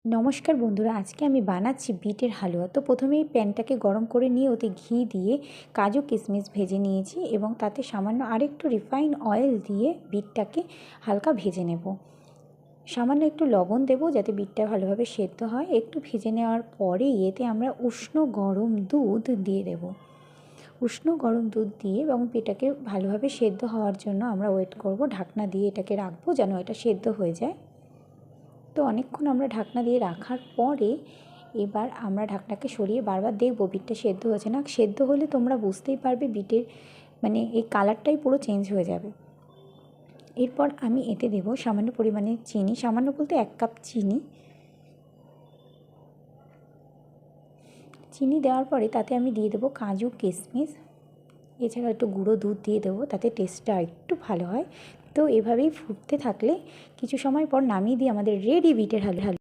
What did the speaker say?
নমস্কার বন্ধুরা, আজকে আমি বানাচ্ছি বিটের হালুয়া। তো প্রথমেই প্যানটাকে গরম করে নিয়ে ওতে ঘি দিয়ে কাজু কিশমিশ ভেজে নিয়েছি এবং তাতে সামান্য আরেকটু রিফাইন অয়েল দিয়ে বিটটাকে হালকা ভেজে নেব। সামান্য একটু লবণ দেবো যাতে বিটটা ভালোভাবে সেদ্ধ হয়। একটু ভেজে নেওয়ার পরে এতে আমরা উষ্ণ গরম দুধ দিয়ে দেবো। উষ্ণ গরম দুধ দিয়ে এবং এটাকে ভালোভাবে সেদ্ধ হওয়ার জন্য আমরা ওয়েট করব, ঢাকনা দিয়ে এটাকে রাখবো যেন এটা সেদ্ধ হয়ে যায়। তো অনেকক্ষণ আমরা ঢাকনা দিয়ে রাখার পরে এবার আমরা ঢাকনাকে সরিয়ে বারবার দেখবো বিটটা সেদ্ধ হয়েছে না। সেদ্ধ হলে তোমরা বুঝতেই পারবে বিটের এই কালারটাই পুরো চেঞ্জ হয়ে যাবে। এরপর আমি এতে দেব সামান্য পরিমাণে চিনি, সামান্য বলতে 1 কাপ চিনি। চিনি দেওয়ার পরে তাতে আমি দিয়ে দেবো কাজু কিশমিশ, এছাড়া একটু গুঁড়ো দুধ দিয়ে দেবো, তাতে টেস্টটা একটু ভালো হয়। তো এভাবেই ফুটতে থাকলে কিছু সময় পর নামিয়ে দিয়ে আমাদের রেডি বিটের হালুয়া।